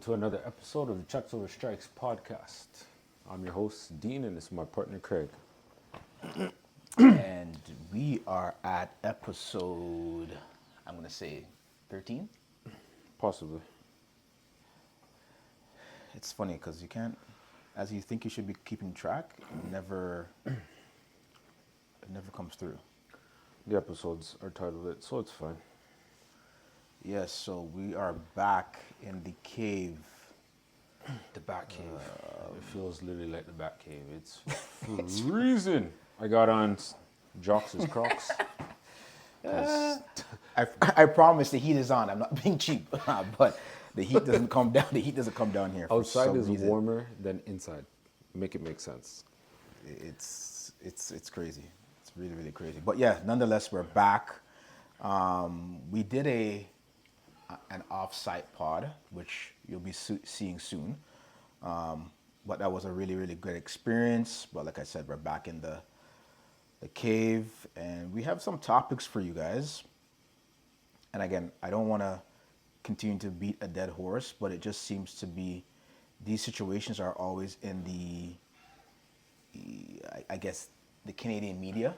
to another episode of the Checks Over Strikes podcast. I'm your host, Dean, and this is my partner, Craig. And we are at episode, I'm going to say 13. Possibly. It's funny because you can't, as you think you should be keeping track, it never comes through. The episodes are titled it, so it's fine. Yes, so we are back in the cave. The Bat Cave. It feels literally like the Bat Cave. It's freezing. I got on Jocks' Crocs. I promise the heat is on. I'm not being cheap, but the heat doesn't come down. The heat doesn't come down here. For Outside some is reason. warmer than inside. Make it make sense. It's crazy. It's really, really crazy. But yeah, nonetheless, we're back. We did an off-site pod, which you'll be seeing soon. But that was a really, really good experience. But like I said, we're back in the cave, and we have some topics for you guys. And again, I don't want to continue to beat a dead horse, but it just seems to be these situations are always in I guess, the Canadian media,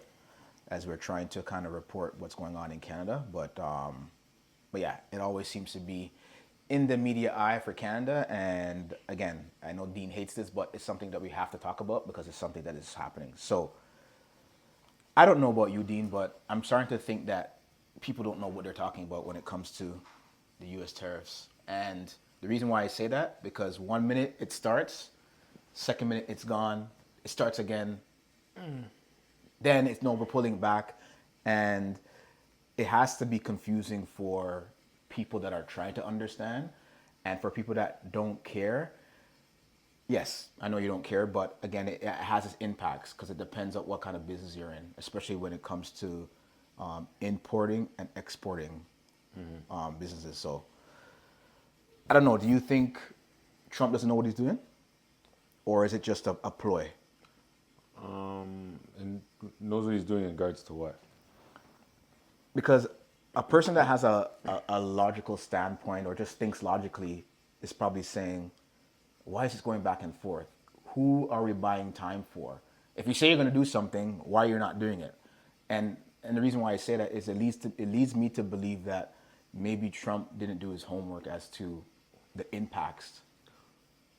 as we're trying to kind of report what's going on in Canada. But yeah, it always seems to be in the media eye for Canada. And again, I know Dean hates this, but it's something that we have to talk about because it's something that is happening. So I don't know about you, Dean, but I'm starting to think that people don't know what they're talking about when it comes to the U.S. tariffs. And the reason why I say that, because 1 minute it starts, second minute it's gone, it starts again, then it's no, we're pulling back, and it has to be confusing for people that are trying to understand, and for people that don't care. Yes, I know you don't care, but again, it has its impacts because it depends on what kind of business you're in, especially when it comes to importing and exporting businesses. So I don't know. Do you think Trump doesn't know what he's doing, or is it just a ploy? And knows what he's doing in regards to what? Because a person that has a logical standpoint or just thinks logically is probably saying, why is this going back and forth? Who are we buying time for? If you say you're going to do something, why you're not doing it? And the reason why I say that is it leads me to believe that maybe Trump didn't do his homework as to the impacts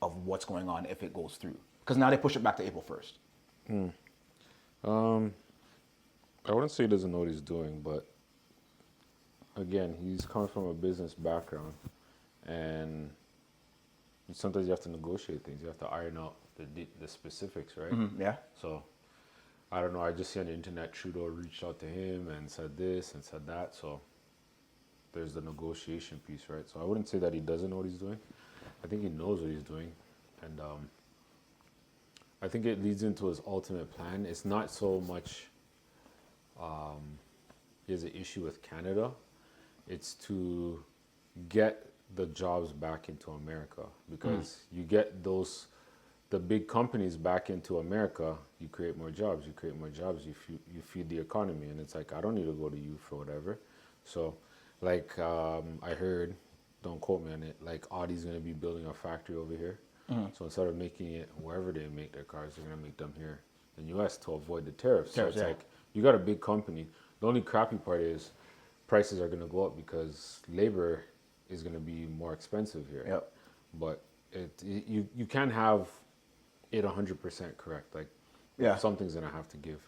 of what's going on if it goes through. Because now they push it back to April 1st. I wouldn't say he doesn't know what he's doing, but again, he's coming from a business background, and sometimes you have to negotiate things. You have to iron out the specifics, right? Yeah. So, I don't know. I just see on the internet, Trudeau reached out to him and said this and said that. So, there's the negotiation piece, right? So, I wouldn't say that he doesn't know what he's doing. I think he knows what he's doing, and I think it leads into his ultimate plan. It's not so much he has an issue with Canada. It's to get the jobs back into America, because you get the big companies back into America, you create more jobs, you feed the economy. And it's like, I don't need to go to you for whatever. So like I heard, don't quote me on it, like Audi's going to be building a factory over here. So instead of making it wherever they make their cars, they're going to make them here in the US to avoid the tariffs. So it's like, you got a big company. The only crappy part is prices are going to go up because labor is going to be more expensive here. Yep. But you can't have it 100% correct. Like, Yeah. something's going to have to give.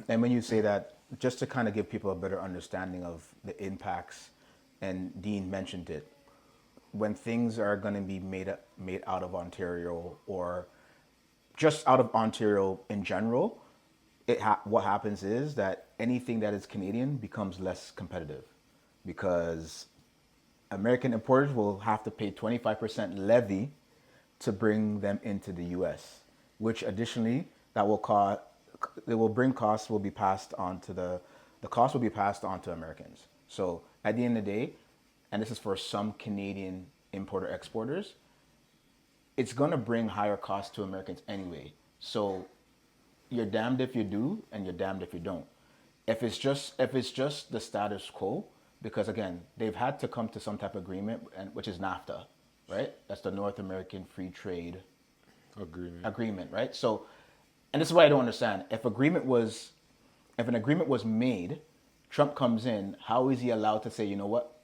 And when you say that, just to kind of give people a better understanding of the impacts, and Dean mentioned it, when things are going to be made out of Ontario, or just out of Ontario in general, what happens is that anything that is Canadian becomes less competitive, because American importers will have to pay 25% levy to bring them into the U.S., which additionally costs will be passed on to the cost will be passed on to Americans. So at the end of the day, and this is for some Canadian importer exporters, it's going to bring higher costs to Americans anyway. So you're damned if you do, and you're damned if you don't. If it's just the status quo, because again, they've had to come to some type of agreement, which is NAFTA, right? That's the North American Free Trade Agreement. Agreement, right? So, and this is what I don't understand. If an agreement was made, Trump comes in, how is he allowed to say, you know what,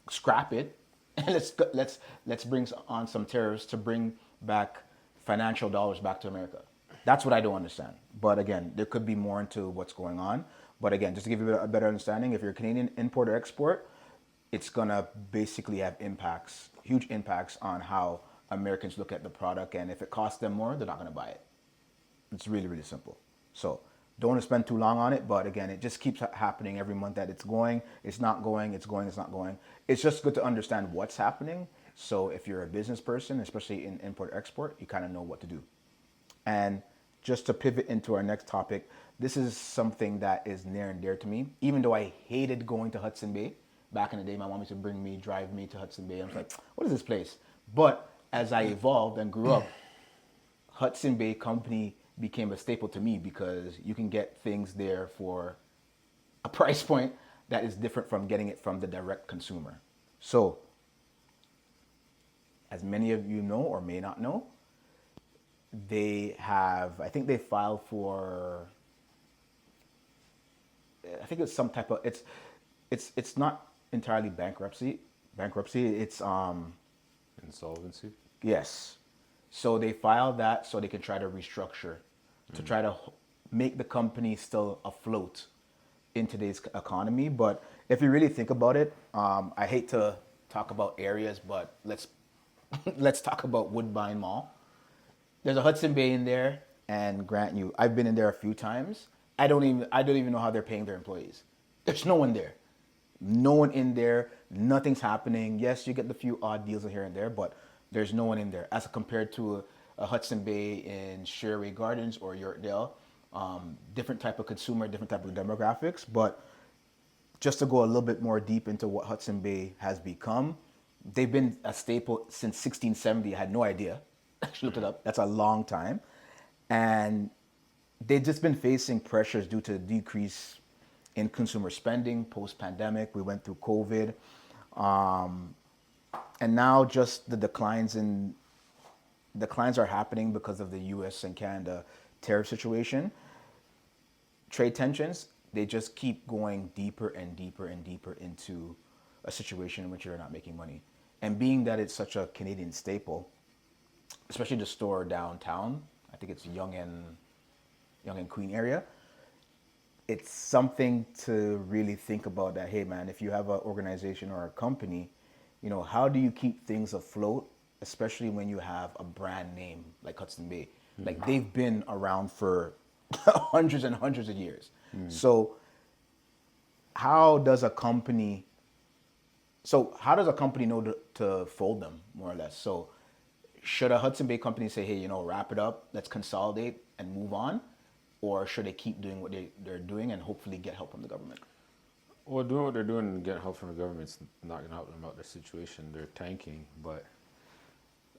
scrap it, and let's bring on some tariffs to bring back financial dollars back to America? That's what I don't understand. But again, there could be more into what's going on. But again, just to give you a better understanding, if you're a Canadian import or export, it's gonna basically have impacts, huge impacts on how Americans look at the product, and if it costs them more, they're not gonna buy it. It's really, really simple. So don't want to spend too long on it, but again, it just keeps happening every month that it's going, it's not going, it's going, it's not going. It's just good to understand what's happening. So if you're a business person, especially in import export, you kind of know what to do. And just to pivot into our next topic, this is something that is near and dear to me. Even though I hated going to Hudson Bay back in the day, my mom used to drive me to Hudson Bay. I was like, what is this place? But as I evolved and grew up, Hudson Bay Company became a staple to me because you can get things there for a price point that is different from getting it from the direct consumer. So, as many of you know or may not know, I think they filed for, I think it's some type of, it's not entirely bankruptcy, it's, Insolvency. yes. So they filed that so they can try to restructure, to try to make the company still afloat in today's economy. But if you really think about it, I hate to talk about areas, but let's talk about Woodbine Mall. There's a Hudson Bay in there, and grant you, I've been in there a few times. I don't even know how they're paying their employees. There's no one there. No one in there. Nothing's happening. Yes, you get the few odd deals here and there, but there's no one in there as compared to a Hudson Bay in Sherway Gardens or Yorkdale. Different type of consumer, different type of demographics. But just to go a little bit more deep into what Hudson Bay has become, they've been a staple since 1670. I had no idea. Actually looked it up. That's a long time. And they've just been facing pressures due to the decrease in consumer spending post-pandemic. We went through COVID. And now just the declines are happening because of the US and Canada tariff situation. Trade tensions, they just keep going deeper and deeper and deeper into a situation in which you're not making money. And being that it's such a Canadian staple, especially the store downtown, I think it's Yonge and Queen area, it's something to really think about that, hey man, if you have an organization or a company, you know, how do you keep things afloat, especially when you have a brand name like Hudson Bay? Mm-hmm. Like they've been around for hundreds and hundreds of years. Mm-hmm. So how does a company know to fold them, more or less? So should a Hudson Bay company say, hey, you know, wrap it up, let's consolidate and move on? Or should they keep doing what they're doing and hopefully get help from the government? Well, doing what they're doing and getting help from the government's not going to help them out their situation. They're tanking, but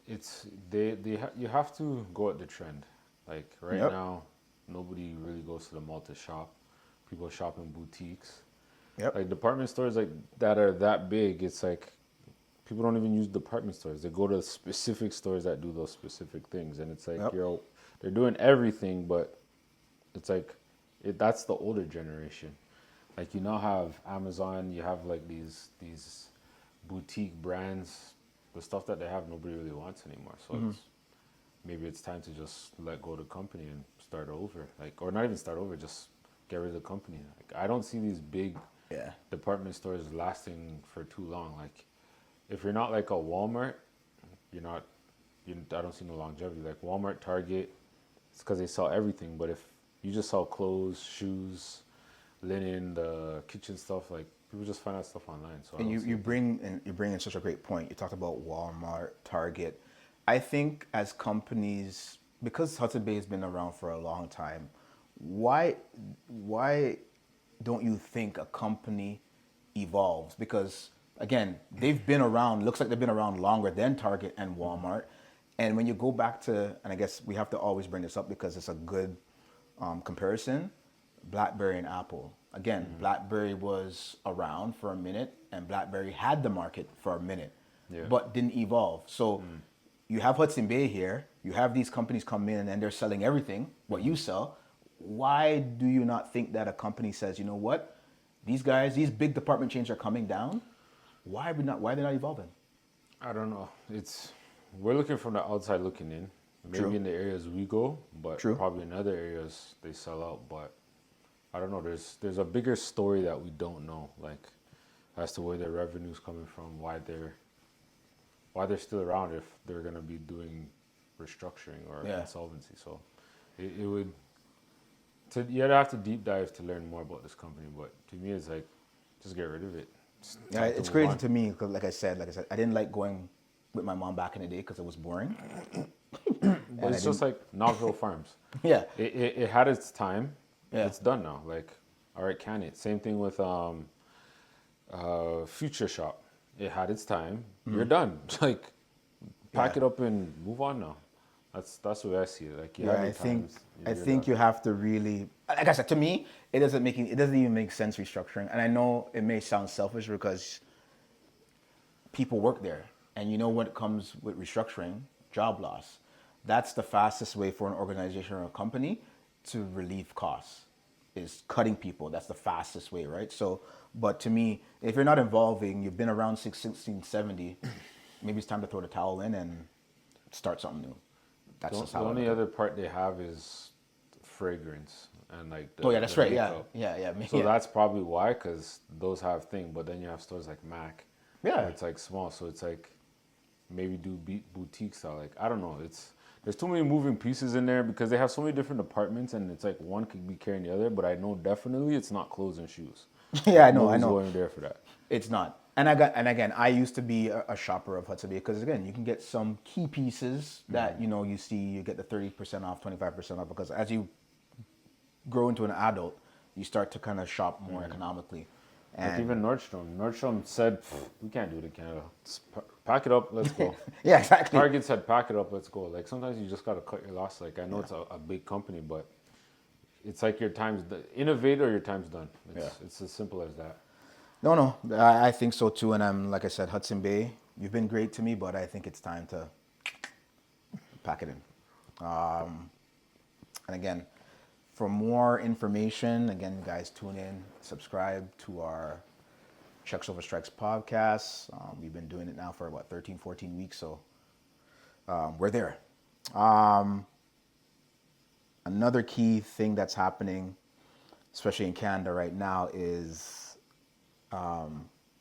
you have to go at the trend. Like right now, nobody really goes to the mall to shop. People shop in boutiques. Yep. Like department stores like that are that big. It's like people don't even use department stores. They go to specific stores that do those specific things, and it's like they're doing everything, but it's like that's the older generation. Like you now have Amazon, you have like these boutique brands. The stuff that they have, nobody really wants anymore. So maybe it's time to just let go of the company and start over. Like, or not even start over, just get rid of the company. Like, I don't see these big department stores lasting for too long. Like, if you're not like a Walmart, I don't see no longevity. Like Walmart, Target, it's because they sell everything. But if you just sell clothes, shoes, linen, the kitchen stuff, like people just find that stuff online. So and you bring in such a great point. You talked about Walmart, Target. I think as companies, because Hudson Bay has been around for a long time, why don't you think a company evolves? Because again, they've been around. Looks like they've been around longer than Target and Walmart. And when you go back to, and I guess we have to always bring this up because it's a good comparison, BlackBerry and Apple. Again, BlackBerry was around for a minute and BlackBerry had the market for a minute. Yeah. but didn't evolve. So you have Hudson Bay here, you have these companies come in and they're selling everything, what you sell. Why do you not think that a company says, you know what, these guys, these big department chains are coming down. Why are they not evolving? I don't know. We're looking from the outside looking in. Maybe True. in the areas we go, but True. probably in other areas they sell out. But I don't know. There's a bigger story that we don't know, like as to where their revenue's coming from, why they're still around if they're gonna be doing restructuring or Yeah. insolvency. So it would you'd have to deep dive to learn more about this company. But to me, it's like just get rid of it. It's Yeah, time to it's move crazy on. to me because, like I said, I didn't like going with my mom back in the day because it was boring. But it's just like Knoxville Farms. Yeah, It had its time. Yeah. It's done now. Like, all right, can it? Same thing with Future Shop. It had its time. You're done. Like, pack Yeah. it up and move on now. That's the way I see it. Like, you yeah. have your times. I you're think done. you have to really, like I said, to me, it doesn't even make sense restructuring. And I know it may sound selfish because people work there, and you know what comes with restructuring, job loss. That's the fastest way for an organization or a company to relieve costs, is cutting people. That's the fastest way, right? So, but to me, if you're not involving, you've been around 1670, maybe it's time to throw the towel in and start something new. That's just The how I only look at it. other part they have is fragrance and like Oh yeah, that's the right. Yeah, makeup. yeah. So Yeah. that's probably why, because those have thing. But then you have stores like Mac, Yeah. where it's like small. So it's like maybe do boutique style. Like I don't know. There's too many moving pieces in there because they have so many different departments, and it's like one could be carrying the other. But I know definitely it's not clothes and shoes. Yeah, I know. Nobody's going there for that. It's not. And again, I used to be a shopper of Hudson Bay because again, you can get some key pieces that you see. You get the 30% off, 25% off because as you grow into an adult, you start to kind of shop more economically. Like And even Nordstrom. Nordstrom said, we can't do it in Canada. Pack it up, let's go. yeah, exactly. Target said, pack it up, let's go. Like sometimes you just got to cut your loss. Like I know it's a big company, but it's like your time's innovate or your time's done. It's as simple as that. No, I think so too. And I'm like I said, Hudson Bay, you've been great to me, but I think it's time to pack it in. And again, for more information, again, guys, tune in, subscribe to our Checks Over Strikes podcast. We've been doing it now for about 13, 14 weeks, so we're there. Another key thing that's happening, especially in Canada right now, is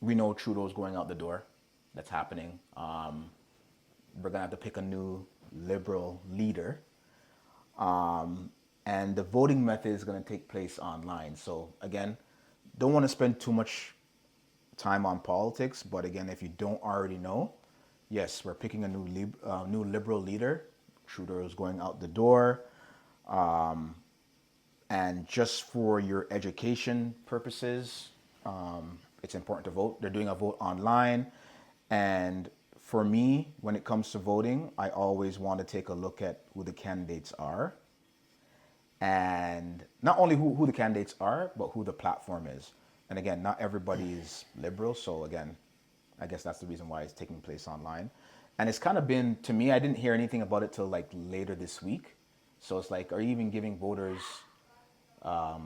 we know Trudeau's going out the door. That's happening. We're going to have to pick a new Liberal leader. And the voting method is going to take place online. So again, don't want to spend too much time on politics, but again, if you don't already know, yes, we're picking a new Liberal leader. Trudeau is going out the door. And just for your education purposes, it's important to vote. They're doing a vote online. And for me, when it comes to voting, I always want to take a look at who the candidates are. And not only who the candidates are, but who the platform is. And again, not everybody is liberal. So again, I guess that's the reason why it's taking place online. And it's kind of been, to me, I didn't hear anything about it till like later this week. So it's like, are you even giving voters a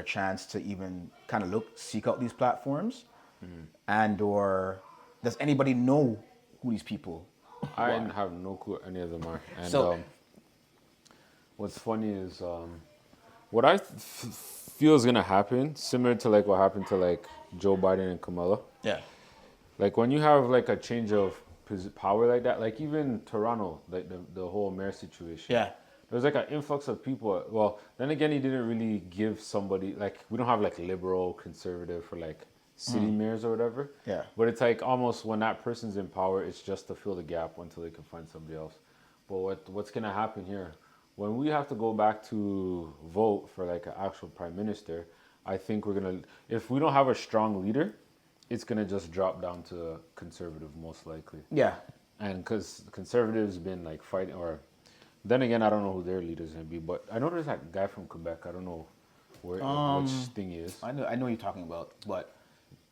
chance to even kind of seek out these platforms? And or does anybody know who these people I are? have no clue any of them are. And So- what's funny is what I feel is gonna happen, similar to like what happened to like Joe Biden and Kamala. Yeah. Like when you have like a change of power like that, like even Toronto, like the whole mayor situation. Yeah. There was like an influx of people. Well, then again, he didn't really give somebody like we don't have like liberal, conservative for like city mayors or whatever. Yeah. But it's like almost when that person's in power, it's just to fill the gap until they can find somebody else. But what's gonna happen here? When we have to go back to vote for like an actual prime minister, I think we're gonna, if we don't have a strong leader, it's gonna just drop down to conservative most likely. Yeah. And because conservatives been like fighting, or then again, I don't know who their leader's gonna be, but I know there's that guy from Quebec. I don't know which thing he is. I know what you're talking about, but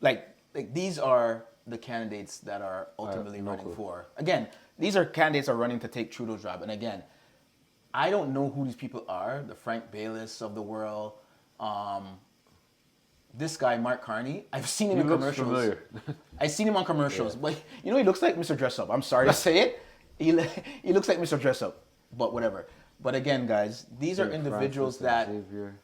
like these are the candidates that are ultimately no running clue. for. Again, these are candidates are running to take Trudeau's job. And again, I don't know who these people are. The Frank Bayless of the world. This guy, Mark Carney, I've seen him He in looks commercials. familiar. I've seen him on commercials. Yeah. But you know, he looks like Mr. Dress Up. I'm sorry to say it. He looks like Mr. Dress Up. But whatever. But again, guys, these are Saint individuals Francis that and Xavier.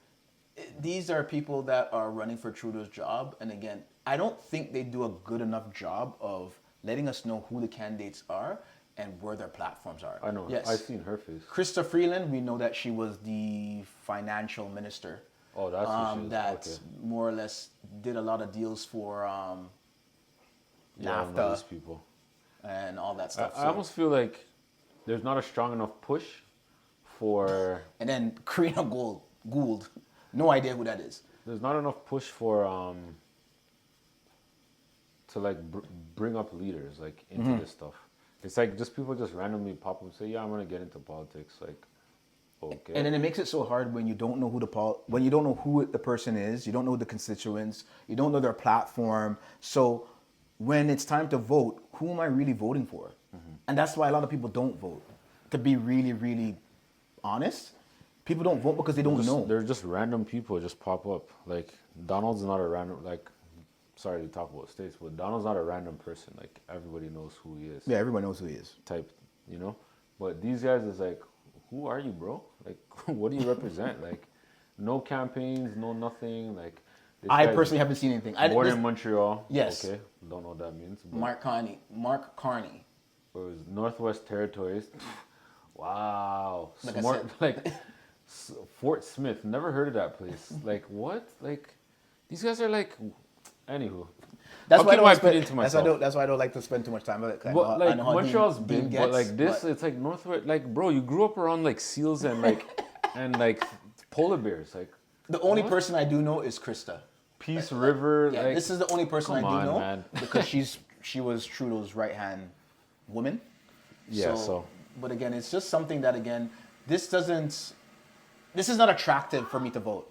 these are people that are running for Trudeau's job. And again, I don't think they do a good enough job of letting us know who the candidates are and where their platforms are. I know. Yes. I've seen her face. Krista Freeland, we know that she was the financial minister. Oh, that's who she is. That Okay. more or less did a lot of deals for Yeah, I don't know NAFTA these people. and all that stuff. I almost feel like there's not a strong enough push for. And then Karina Gould, no idea who that is. There's not enough push for to like bring up leaders like into this stuff. It's like just people just randomly pop up and say, "Yeah, I'm gonna get into politics." Like, okay. And then it makes it so hard when you don't know when you don't know who the person is, you don't know the constituents, you don't know their platform. So when it's time to vote, who am I really voting for? And that's why a lot of people don't vote. To be really, really honest, people don't vote because they don't know. They're just random people just pop up. Like Donald's not a random. Like, sorry to talk about states, but Donald's not a random person. Like everybody knows who he is. Yeah, everyone knows who he is. Type, you know. But these guys is like, who are you, bro? Like, what do you represent? Like, no campaigns, no nothing. Like, this I guy's personally haven't seen anything. born in Montreal. Yes. Okay, don't know what that means. But Mark Carney. it was Northwest Territories. Wow. Like I Smart. said. Like, Fort Smith. Never heard of that place. Like, what? Like, these guys are like, anywho. That's I'll why I keep my don't opinion to spend, myself. that's why I don't like to spend too much time on it. But like Montreal's big, but like this, it's like Northwest. Like, bro, you grew up around like seals and like and like polar bears. Like, the only what? person I do know is Krista. Peace River. Yeah, like, this is the only person I come do on, know man. because she was Trudeau's right hand woman. Yeah, so. But again, it's just something that again, this is not attractive for me to vote.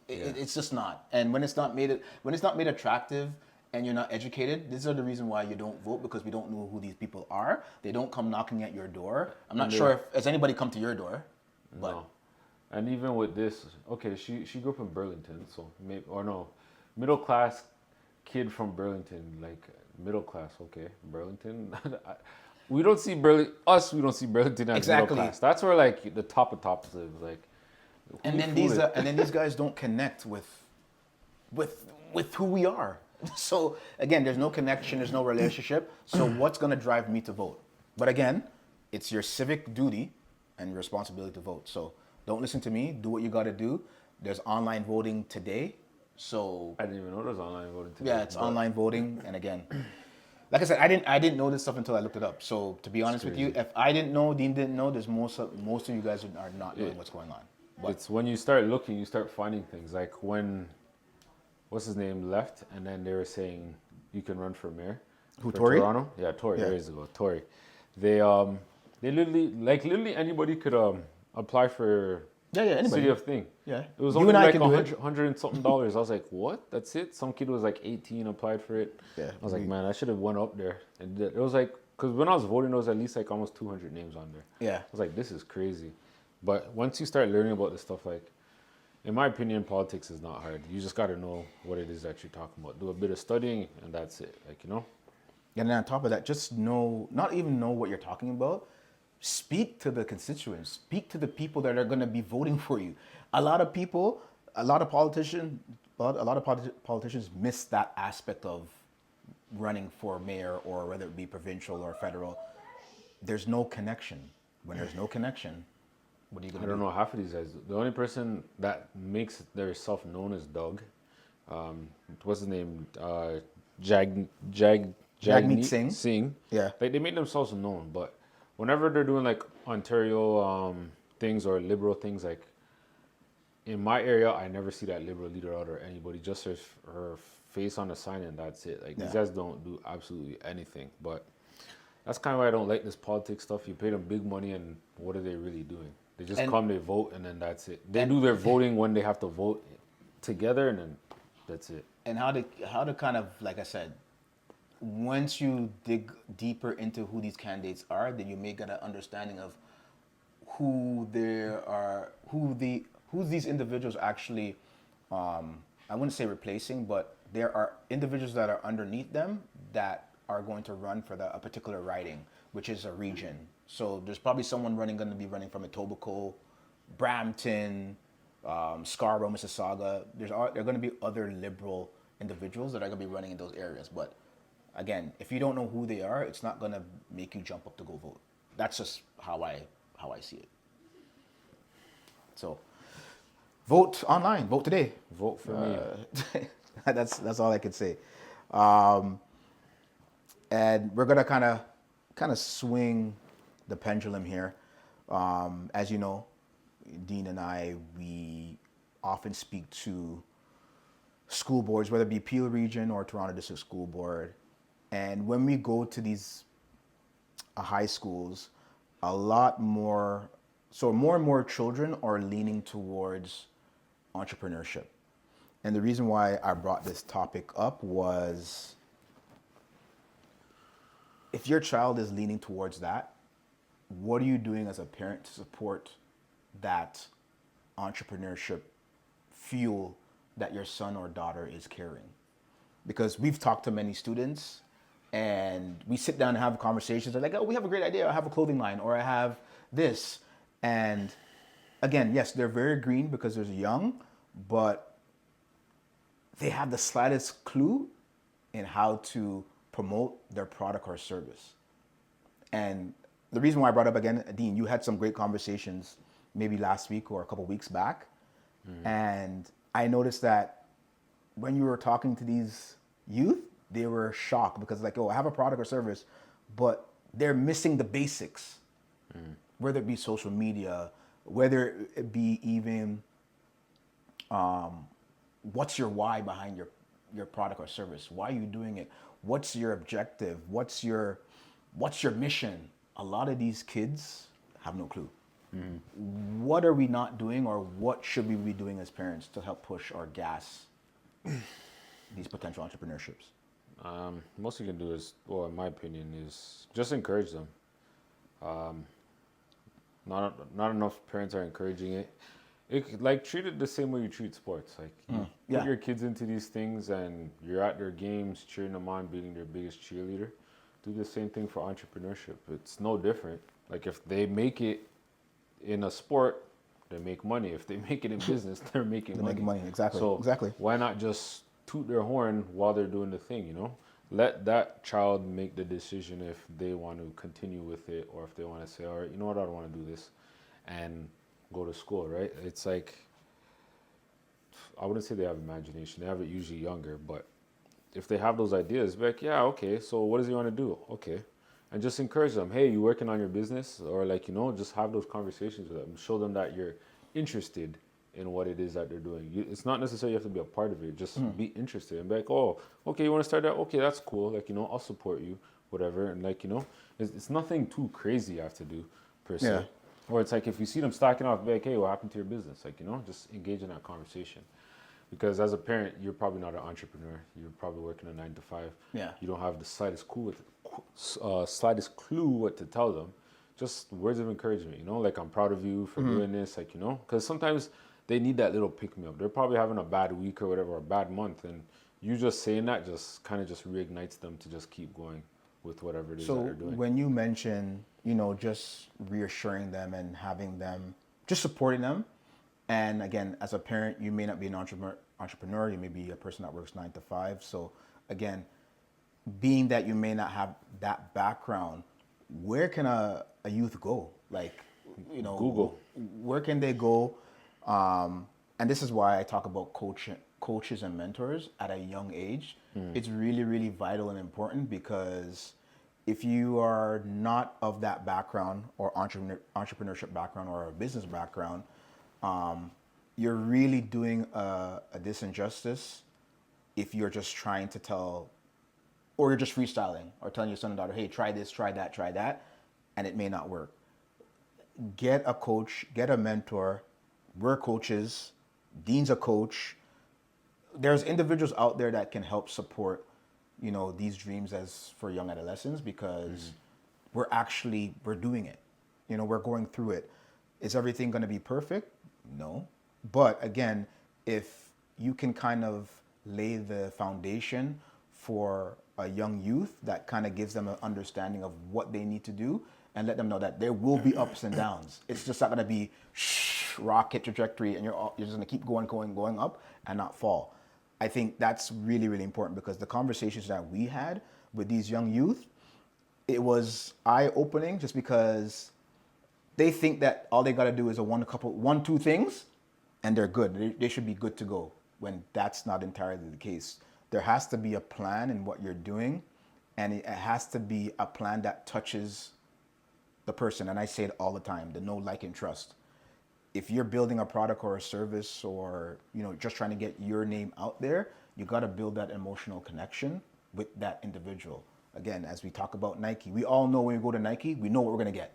It's just not. And when it's not made attractive and you're not educated, these are the reason why you don't vote, because we don't know who these people are. They don't come knocking at your door. I'm not sure if has anybody come to your door. But No. And even with this, okay, she grew up in Burlington, so maybe, or no, middle class kid from Burlington, like middle class, okay, Burlington. We don't see Burlington as Exactly. middle class. That's where like the top of tops live. Like, and then these guys don't connect with who we are. So again, there's no connection, there's no relationship. So what's gonna drive me to vote? But again, it's your civic duty and your responsibility to vote. So don't listen to me. Do what you got to do. There's online voting today. So I didn't even know there was online voting today. yeah, it's online voting. And again, like I said, I didn't know this stuff until I looked it up. So to be honest with you, if I didn't know, Dean didn't know, there's most of you guys are not knowing what's going on. But It's when you start looking, you start finding things. Like when, what's his name, left, and then they were saying you can run for mayor. Who, for Tory? Toronto? Yeah, Tory. Yeah. There you go, Tory. They literally anybody could apply for anybody. city of thing. Yeah. It was You only and I like can do it. $100 and something dollars. I was like, what? That's it? Some kid was like 18, applied for it. Yeah, I was like, man, I should have went up there and did it. It was like, because when I was voting, there was at least like almost 200 names on there. Yeah. I was like, this is crazy. But once you start learning about this stuff, like, in my opinion, politics is not hard. You just got to know what it is that you're talking about. Do a bit of studying, and that's it. Like, you know? And then on top of that, just not even know what you're talking about. Speak to the constituents. Speak to the people that are going to be voting for you. A lot of politicians miss that aspect of running for mayor, or whether it be provincial or federal. There's no connection. When there's no connection, what are you going I to do? don't know half of these guys. The only person that makes their self known is Doug. What's his name? Jagmeet Singh. Yeah. Like, they made themselves known, but whenever they're doing like Ontario things or liberal things, like in my area, I never see that liberal leader out or anybody. Just her face on the sign, and that's it. Like, these guys don't do absolutely anything. But that's kind of why I don't like this politics stuff. You pay them big money, and what are they really doing? They just come, they vote, and then that's it. They do their voting when they have to vote together, and then that's it. And how to kind of, like I said, once you dig deeper into who these candidates are, then you may get an understanding of who there are, who these individuals actually. I wouldn't say replacing, but there are individuals that are underneath them that are going to run for a particular riding, which is a region. So there's probably someone going to be running from Etobicoke, Brampton, Scarborough, Mississauga. There are going to be other liberal individuals that are going to be running in those areas. But again, if you don't know who they are, it's not going to make you jump up to go vote. That's just how I see it. So vote online, vote today. Vote for me. That's all I could say. Um, and we're gonna kind of swing the pendulum here. As you know, Dean and I, we often speak to school boards, whether it be Peel Region or Toronto District School Board. And when we go to these high schools, more and more children are leaning towards entrepreneurship. And the reason why I brought this topic up was if your child is leaning towards that, what are you doing as a parent to support that entrepreneurship fuel that your son or daughter is carrying? Because we've talked to many students and we sit down and have conversations. They're like, oh, we have a great idea. I have a clothing line or I have this. And again, yes, they're very green because they're young, but they have the slightest clue in how to promote their product or service. And the reason why I brought up again, Dean, you had some great conversations maybe last week or a couple weeks back. And I noticed that when you were talking to these youth, they were shocked because like, oh, I have a product or service, but they're missing the basics, whether it be social media, whether it be even what's your why behind your product or service? Why are you doing it? What's your objective? What's your mission? A lot of these kids have no clue. What are we not doing, or what should we be doing as parents to help push or gas these potential entrepreneurships? Most you can do is, well, in my opinion, is just encourage them. Not enough parents are encouraging it. Like treat it the same way you treat sports. Like you put your kids into these things, and you're at their games, cheering them on, being their biggest cheerleader. Do the same thing for entrepreneurship. It's no different. Like if they make it in a sport, they make money. If they make it in business, they're making money. Making money, exactly. So exactly. why not just toot their horn while they're doing the thing? You know, let that child make the decision if they want to continue with it, or if they want to say, all right, you know what, I don't want to do this, and go to school. Right? It's like, I wouldn't say they have imagination. They have it usually younger, but if they have those ideas, be like, yeah, okay, so what does he want to do? Okay. And just encourage them. Hey, you working on your business? Or like, you know, just have those conversations with them. Show them that you're interested in what it is that they're doing. It's not necessarily you have to be a part of it. Just be interested and be like, oh, okay, you want to start that? Okay, that's cool. Like, you know, I'll support you, whatever. And like, you know, it's nothing too crazy you have to do per se. Yeah. Or it's like if you see them stacking off, be like, hey, what happened to your business? Like, you know, just engage in that conversation. Because as a parent, you're probably not an entrepreneur. You're probably working a 9 to 5. Yeah. You don't have the slightest clue what to tell them. Just words of encouragement, you know, like I'm proud of you for doing this, like, you know, because sometimes they need that little pick me up. They're probably having a bad week or whatever, or a bad month, and you just saying that just kind of just reignites them to just keep going with whatever it is that they're doing. So when you mention, you know, just reassuring them and having them, just supporting them, and again, as a parent, you may not be an entrepreneur, you may be a person that works 9 to 5. So again, being that you may not have that background, where can a youth go? Like, you know, Google. Where can they go? And this is why I talk about coaches and mentors at a young age. It's really, really vital and important, because if you are not of that background or entrepreneurship background or a business background, you're really doing a disinjustice if you're just trying to tell, or you're just freestyling or telling your son and daughter, hey, try this, try that, and it may not work. Get a coach, get a mentor. We're coaches. Dean's a coach. There's individuals out there that can help support these dreams as for young adolescents because we're doing it. We're going through it. Is everything going to be perfect? No. But again, if you can kind of lay the foundation for a young youth that kind of gives them an understanding of what they need to do and let them know that there will be ups and downs. It's just not going to be rocket trajectory and you're just going to keep going up and not fall. I think that's really, really important because the conversations that we had with these young youth, it was eye-opening just because they think that all they got to do is two things and they're good. They should be good to go when that's not entirely the case. There has to be a plan in what you're doing and it has to be a plan that touches the person. And I say it all the time, the know, like, and trust. If you're building a product or a service or just trying to get your name out there, you got to build that emotional connection with that individual. Again, as we talk about Nike, we all know when we go to Nike, we know what we're going to get.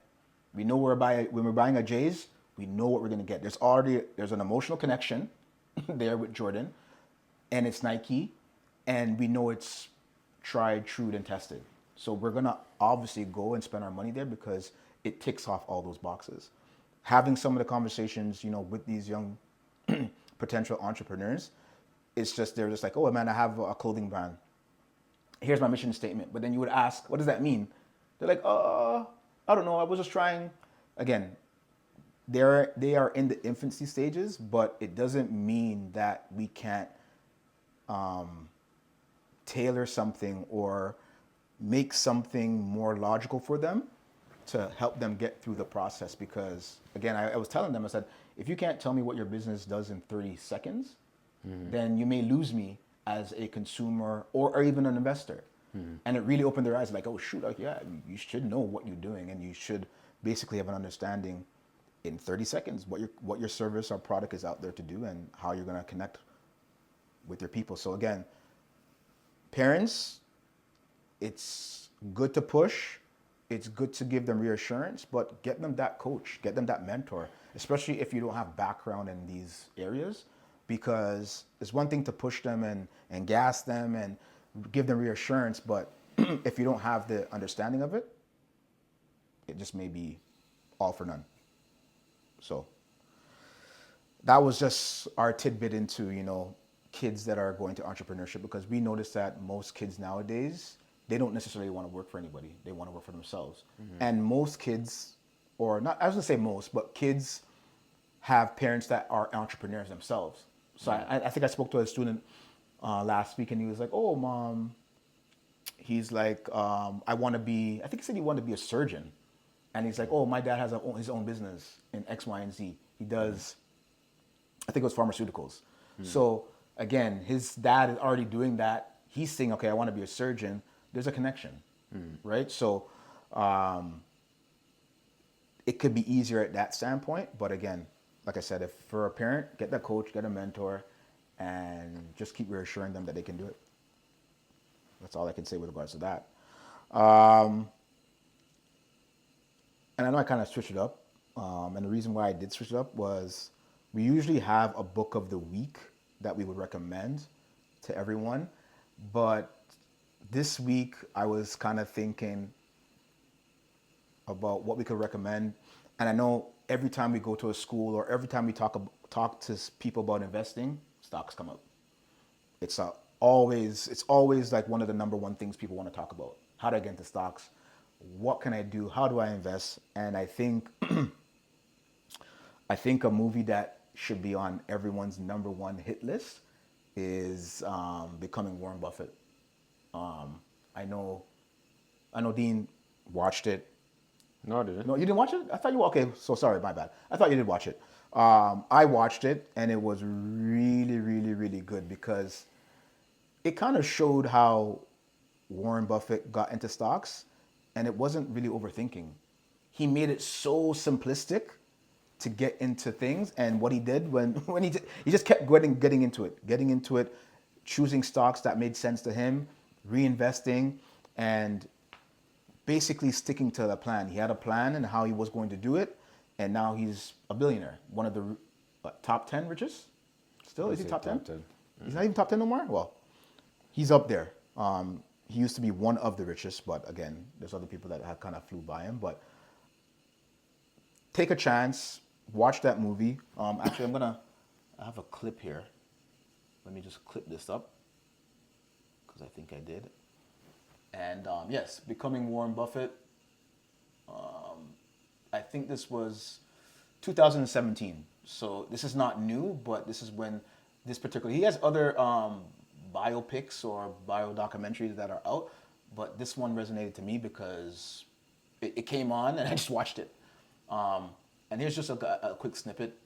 We know when we're buying a J's, we know what we're going to get. There's an emotional connection there with Jordan, and it's Nike, and we know it's tried, true, and tested. So we're going to obviously go and spend our money there because it ticks off all those boxes. Having some of the conversations, with these young potential entrepreneurs, it's just, they're just like, oh man, I have a clothing brand. Here's my mission statement. But then you would ask, what does that mean? They're like, I don't know. I was just trying. Again, they are in the infancy stages, but it doesn't mean that we can't tailor something or make something more logical for them to help them get through the process. Because again, I was telling them, I said, if you can't tell me what your business does in 30 seconds, then you may lose me as a consumer or even an investor. And it really opened their eyes like, oh shoot, like, yeah, you should know what you're doing and you should basically have an understanding in 30 seconds what your service or product is out there to do and how you're going to connect with your people. So again, parents, it's good to push. It's good to give them reassurance, but get them that coach, get them that mentor, especially if you don't have background in these areas, because it's one thing to push them and gas them and give them reassurance, but if you don't have the understanding of it, it just may be all for none. So that was just our tidbit into, kids that are going to entrepreneurship, because we noticed that most kids nowadays, they don't necessarily want to work for anybody. They want to work for themselves. And most kids, or not, I was gonna say most, but kids have parents that are entrepreneurs themselves. So I think I spoke to a student last week and he was like, oh, mom, he's like, I think he said he wanted to be a surgeon. And he's like, oh, my dad has his own business in X, Y, and Z. He does, I think it was pharmaceuticals. So again, his dad is already doing that. He's saying, okay, I want to be a surgeon. There's a connection, right? So it could be easier at that standpoint. But again, like I said, if for a parent, get that coach, get a mentor, and just keep reassuring them that they can do it. That's all I can say with regards to that. And I know I kind of switched it up. And the reason why I did switch it up was we usually have a book of the week that we would recommend to everyone. But this week I was kind of thinking about what we could recommend. And I know every time we go to a school or every time we talk to people about investing, stocks come up. It's always like one of the number one things people want to talk about. How do I get into stocks? What can I do? How do I invest? And I think a movie that should be on everyone's number one hit list is Becoming Warren Buffett. I know Dean watched it. No, I didn't. No, you didn't watch it? I thought you were, okay, so sorry, my bad. I thought you did watch it. I watched it and it was really, really, really good because it kind of showed how Warren Buffett got into stocks and it wasn't really overthinking. He made it so simplistic to get into things, and what he did when he just kept getting into it, choosing stocks that made sense to him, reinvesting, and basically sticking to the plan. He had a plan and how he was going to do it, and now he's a billionaire, one of the top 10 richest. Still, is he top 10? He's not even top 10 no more. Well, he's up there. he used to be one of the richest, but again, there's other people that have kind of flew by him. But take a chance, watch that movie. Actually, I have a clip here. Let me just clip this up because I think I did. And yes, Becoming Warren Buffett. I think this was 2017. So this is not new, but this is when this particular, he has other biopics or bio documentaries that are out, but this one resonated to me because it came on and I just watched it. And here's just a quick snippet,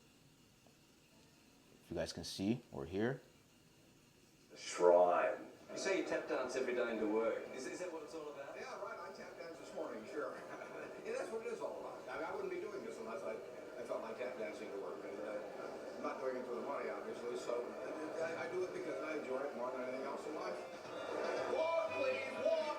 if you guys can see or hear. The shrine. You say you tap dance every day into work. Is that what it's all about? Yeah, right. I tap danced this morning, sure. Yeah, that's what it is all about. I mean, I wouldn't be doing this unless I felt like tap dancing to work. And I'm not doing it for the money, obviously, so I do it because I enjoy it more than anything else in life. Walk, please, walk!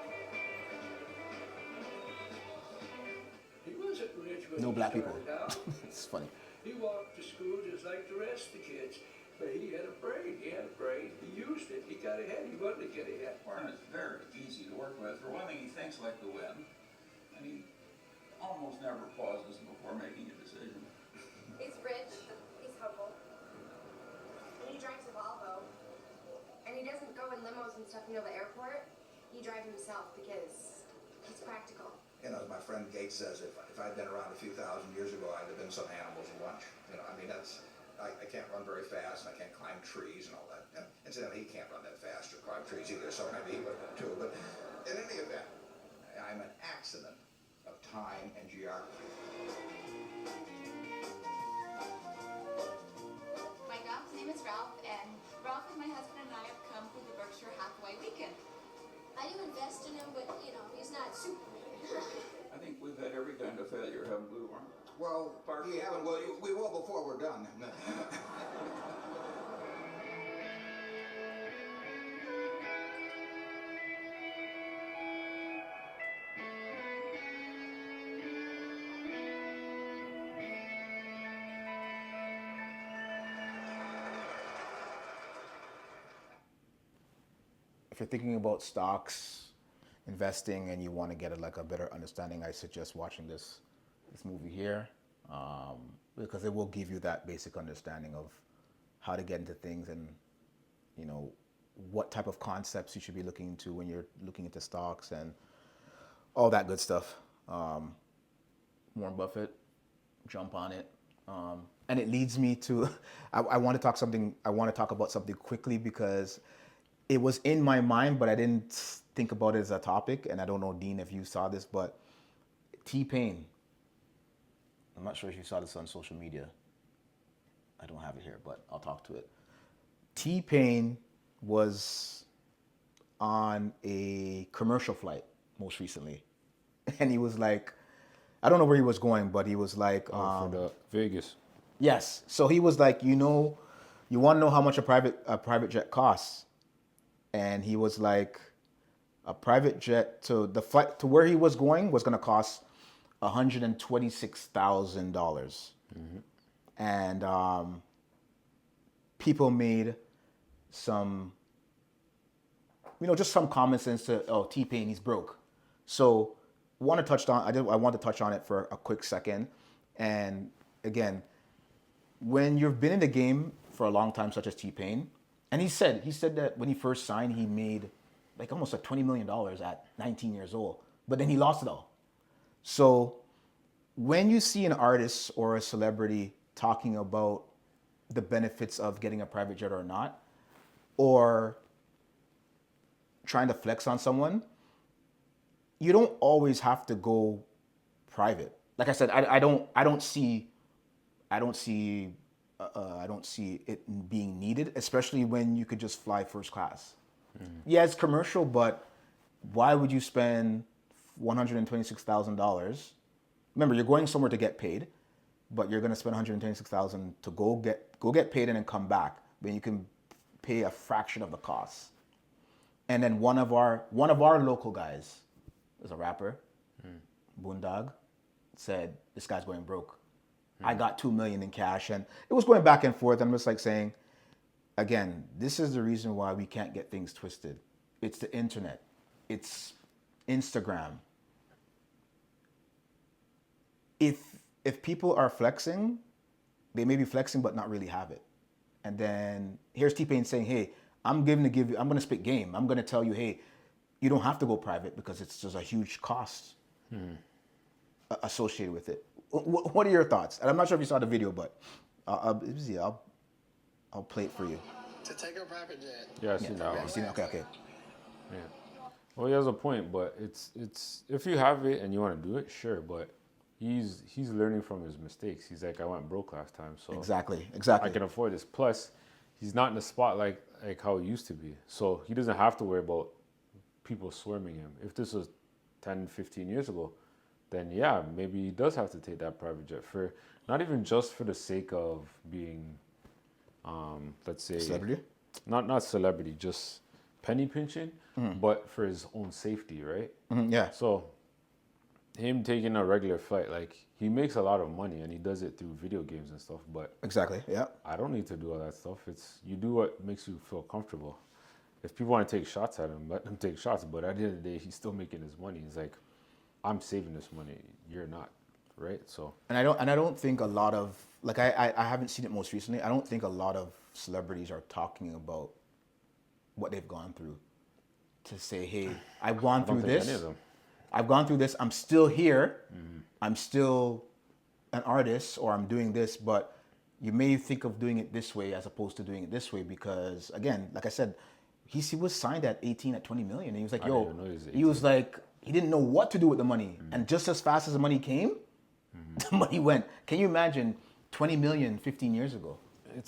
He wasn't rich when No he black people. started out. It's funny. He walked to school just like the rest of the kids. But he had a brain. He had a brain. He used it. He got ahead. He wanted to get ahead. Warren is very easy to work with. For one thing, he thinks like the wind, and he almost never pauses before making a decision. He's rich, he's humble, and he drives a Volvo, and he doesn't go in limos and stuff, the airport. He drives himself because he's practical. You know, as my friend Gates says, if I'd been around a few thousand years ago, I'd have been some animal's lunch. You know, I mean, I can't run very fast, and I can't climb trees and all that. And incidentally, he can't run that fast or climb trees either, so maybe he would have too. But in any event, I'm an accident of time and geography. My dog's name is Ralph, and Ralph and my husband and I have come for the Berkshire Hathaway weekend. I do invest in him, but he's not Superman. I think we've had every kind of failure, haven't we, Warren? Well, we haven't. Well, we will before we're done. If you're thinking about stocks, investing, and you want to get a better understanding, I suggest watching this movie here, because it will give you that basic understanding of how to get into things and what type of concepts you should be looking into when you're looking into stocks and all that good stuff. Warren Buffett, jump on it. And it leads me to I want to talk about something quickly because it was in my mind, but I didn't think about it as a topic. And I don't know, Dean, if you saw this, but T-Pain. I'm not sure if you saw this on social media. I don't have it here, but I'll talk to it. T-Pain was on a commercial flight most recently. And he was like, I don't know where he was going, but he was like... for the Vegas. Yes. So he was like, you want to know how much a private jet costs? And he was like, a private jet to the flight to where he was going was going to cost $126,000. Mm-hmm. And people made some, just some comments into, T-Pain, he's broke. So I want to touch on it for a quick second. And again, when you've been in the game for a long time, such as T-Pain, and he said that when he first signed, he made almost $20 million at 19 years old, but then he lost it all. So when you see an artist or a celebrity talking about the benefits of getting a private jet or not, or trying to flex on someone, you don't always have to go private. Like I said, I don't see it being needed, especially when you could just fly first class. Mm-hmm. Yeah, it's commercial, but why would you spend $126,000? Remember, you're going somewhere to get paid, but you're going to spend $126,000 to go get paid and then come back. Then you can pay a fraction of the cost. And then one of our local guys, is a rapper, Boondog, said this guy's going broke. I got $2 million in cash, and it was going back and forth. I'm just saying, again, this is the reason why we can't get things twisted. It's the internet. it's Instagram. If people are flexing, they may be flexing but not really have it. And then here's T-Pain saying, hey, I'm going to spit game. I'm going to tell you, hey, you don't have to go private because it's just a huge cost associated with it. What are your thoughts? And I'm not sure if you saw the video, but I'll play it for you. To take a private jet. Yeah, I seen that one. Okay. Yeah. Well, he has a point, but it's if you have it and you want to do it, sure. But he's learning from his mistakes. He's like, I went broke last time, so Exactly. I can afford this. Plus, he's not in the spot like how it used to be, so he doesn't have to worry about people swarming him. If this was 10, 15 years ago, then yeah, maybe he does have to take that private jet for not even just for the sake of being, let's say, Celebrity? Not celebrity, just penny pinching, but for his own safety, right? Yeah. So him taking a regular flight, like he makes a lot of money and he does it through video games and stuff, but Exactly. Yeah. I don't need to do all that stuff. It's you do what makes you feel comfortable. If people want to take shots at him, let them take shots. But at the end of the day, he's still making his money. He's like, I'm saving this money. You're not, right? So. And I don't think a lot of like I haven't seen it most recently. I don't think a lot of celebrities are talking about what they've gone through to say, hey, I've gone through this. Any of them. I've gone through this. I'm still here. I'm still an artist, or I'm doing this, but you may think of doing it this way as opposed to doing it this way because, again, like I said, he was signed at 18 at 20 million. And he was like, yo, he was like, he didn't know what to do with the money. And just as fast as the money came, the money went. Can you imagine 20 million 15 years ago?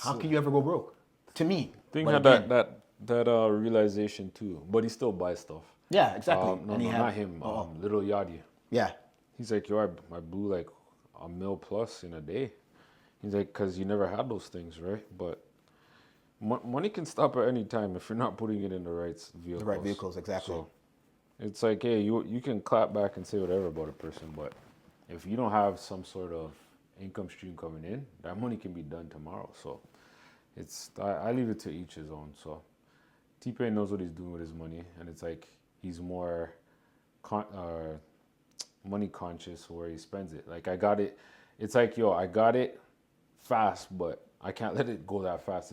How can you ever go broke? To me. Think had that realization too, but he still buys stuff. Yeah, exactly. Not him. Little Yachty. Yeah. He's like, yo, I blew like $1 million plus in a day. He's like, because you never had those things, right? But money can stop at any time if you're not putting it in the right vehicles. The right vehicles, exactly. So it's like, hey, you can clap back and say whatever about a person, but if you don't have some sort of income stream coming in, that money can be done tomorrow. So I leave it to each his own. So T-Pain knows what he's doing with his money, and it's like he's more money conscious where he spends it. Like I got it. It's like, yo, I got it fast, but I can't let it go that fast.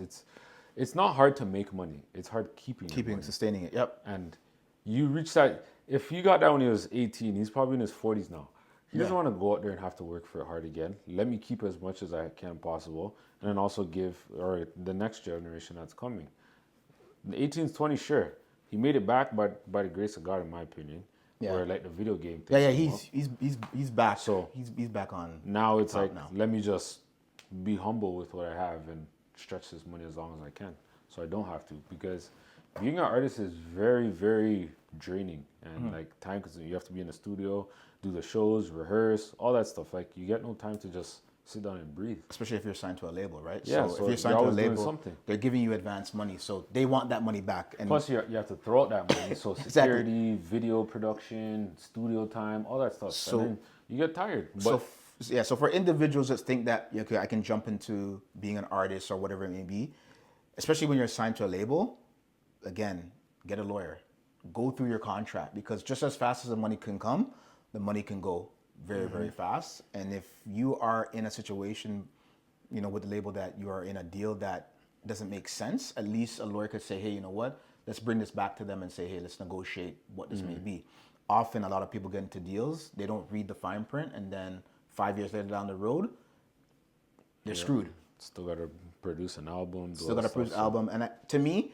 It's not hard to make money. It's hard keeping money. Sustaining it. Yep. And you reach that. If you got that when he was 18, he's probably in his 40s now. He doesn't want to go out there and have to work for it hard again. Let me keep as much as I can possible, and then also give the next generation that's coming. The 18s, 20s, sure. He made it back by the grace of God, in my opinion. Yeah. Or like the video game thing. Yeah, he's back. So he's back on. Now it's like, let me just be humble with what I have and stretch this money as long as I can, so I don't have to. Because being an artist is very, very draining and like time consuming. You have to be in the studio, do the shows, rehearse, all that stuff. Like you get no time to just sit down and breathe. Especially if you're signed to a label, right? Yeah, so if you're signed to a always doing label, something. they're giving you advance money, so they want that money back. And plus, you have to throw out that money. So security, video production, studio time, all that stuff. So and then you get tired. But so for individuals that think that okay, I can jump into being an artist or whatever it may be, especially when you're signed to a label, again, get a lawyer. Go through your contract, because just as fast as the money can come, the money can go very, very fast. And if you are in a situation, with the label that you are in a deal that doesn't make sense, at least a lawyer could say, hey, you know what? Let's bring this back to them and say, hey, let's negotiate what this may be. Often a lot of people get into deals, they don't read the fine print, and then 5 years later down the road, they're screwed. Still got to produce an album. Still got to produce an album. And to me,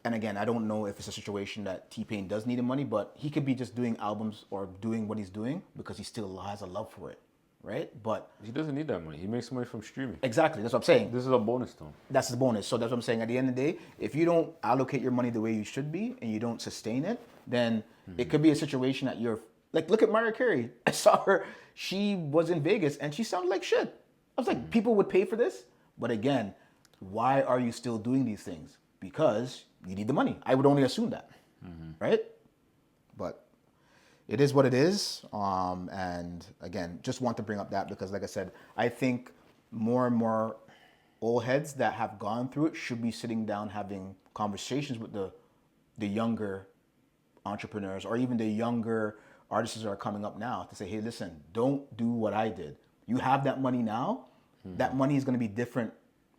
and again, I don't know if it's a situation that T-Pain does need the money, but he could be just doing albums or doing what he's doing because he still has a love for it, right? But he doesn't need that money. He makes money from streaming. Exactly. That's what I'm saying. This is a bonus to him. That's the bonus. So that's what I'm saying. At the end of the day, if you don't allocate your money the way you should be and you don't sustain it, then it could be a situation that you're like, look at Mariah Carey. I saw her. She was in Vegas and she sounded like shit. I was like, people would pay for this? But again, why are you still doing these things? Because you need the money. I would only assume that, right? But it is what it is. And again, just want to bring up that because, like I said, I think more and more old heads that have gone through it should be sitting down having conversations with the younger entrepreneurs or even the younger artists that are coming up now to say, hey, listen, don't do what I did. You have that money now. That money is going to be different.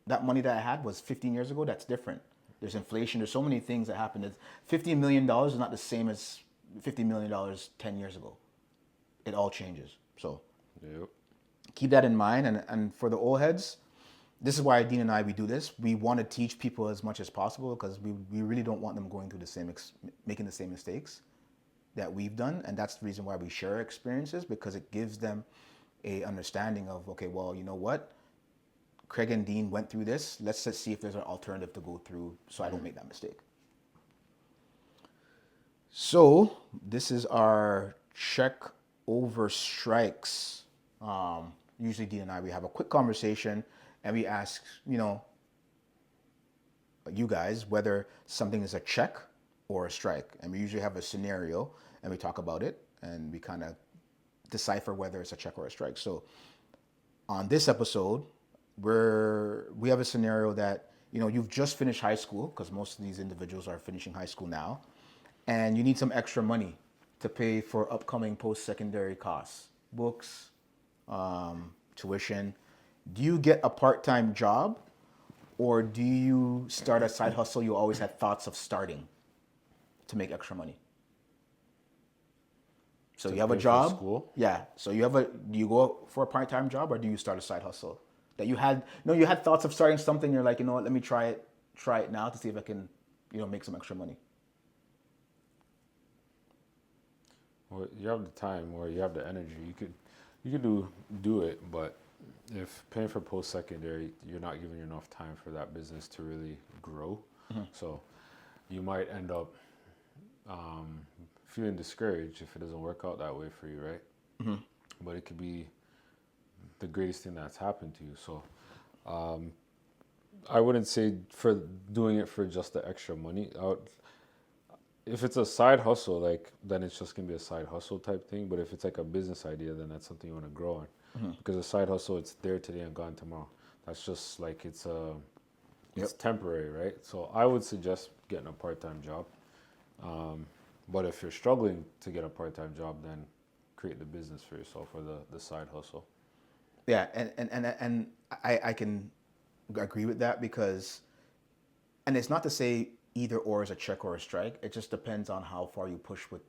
That money that I had was 15 years ago. That's different. There's inflation. There's so many things that happen. $50 million is not the same as $50 million 10 years ago. It all changes. So Yep. keep that in mind. And for the old heads, this is why Dean and I, we do this. We want to teach people as much as possible because we really don't want them going through the same, making the same mistakes that we've done. And that's the reason why we share experiences, because it gives them a understanding of, okay, well, you know what? Craig and Dean went through this. Let's just see if there's an alternative to go through so I don't make that mistake. So this is our check over strikes. Usually Dean and I, we have a quick conversation and we ask, you guys, whether something is a check or a strike. And we usually have a scenario and we talk about it and we kind of decipher whether it's a check or a strike. So on this episode, we have a scenario that, you've just finished high school, because most of these individuals are finishing high school now, and you need some extra money to pay for upcoming post-secondary costs, books, tuition. Do you get a part-time job, or do you start a side hustle you always had thoughts of starting to make extra money? So you have a job. School? Yeah. So do you go for a part-time job, or do you start a side hustle that you had thoughts of starting something? You're like, let me try it now to see if I can, make some extra money. Well, you have the time or you have the energy. You could do it, but if paying for post-secondary, you're not giving enough time for that business to really grow. So you might end up feeling discouraged if it doesn't work out that way for you, right? But it could be the greatest thing that's happened to you. So I wouldn't say for doing it for just the extra money. If it's a side hustle, then it's just gonna be a side hustle type thing. But if it's like a business idea, then that's something you want to grow on. Because a side hustle, it's there today and gone tomorrow. That's just like it's temporary, right? So I would suggest getting a part-time job. But if you're struggling to get a part-time job, then create the business for yourself or the side hustle. Yeah, and I can agree with that, because, and it's not to say either or is a check or a strike. It just depends on how far you push with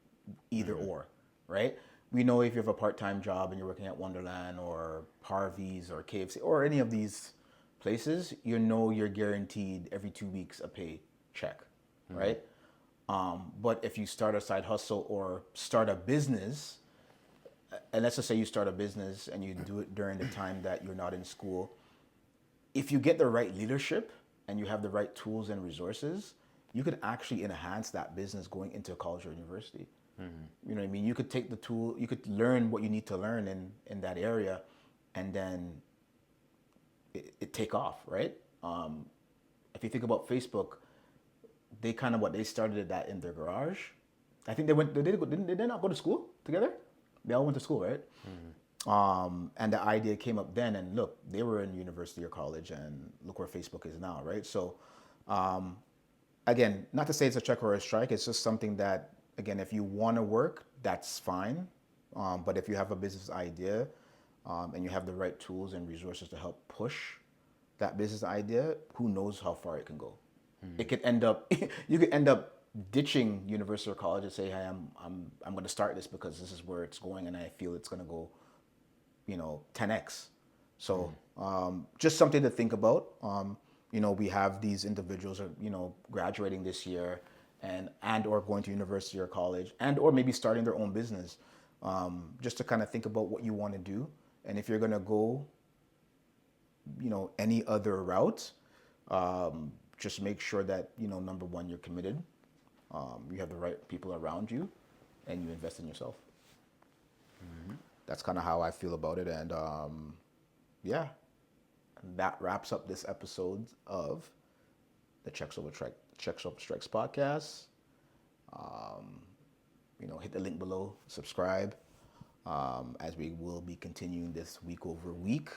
either or, right? We know if you have a part-time job and you're working at Wonderland or Harvey's or KFC or any of these places, you're guaranteed every 2 weeks a pay check, right? But if you start a side hustle or start a business, and let's just say you start a business and you do it during the time that you're not in school, if you get the right leadership and you have the right tools and resources, you could actually enhance that business going into college or university. You know what I mean? You could take the tool, you could learn what you need to learn in that area, and then it take off, right? If you think about Facebook, they started that in their garage. I think did they not go to school together? They all went to school, right? And the idea came up then, and look, they were in university or college, and look where Facebook is now, right? So, again, not to say it's a check or a strike, it's just something that, again, if you want to work, that's fine. But if you have a business idea and you have the right tools and resources to help push that business idea, who knows how far it can go. It could end up, you could end up ditching university or college and say, hey, I'm going to start this because this is where it's going and I feel it's going to go, 10x. So just something to think about. We have these individuals, graduating this year and or going to university or college and or maybe starting their own business, just to kind of think about what you want to do. And if you're going to go, any other route, just make sure that, number one, you're committed. You have the right people around you and you invest in yourself. That's kind of how I feel about it. And yeah, that wraps up this episode of the Checks Over Strikes podcast. Hit the link below, subscribe, as we will be continuing this week over week.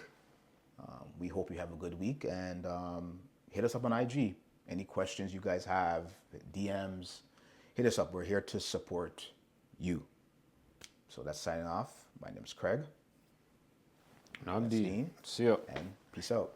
We hope you have a good week, and hit us up on IG. Any questions you guys have, DMs, hit us up. We're here to support you. So that's signing off. My name is Craig. And I'm That's Dean. Dean. See ya. And peace out.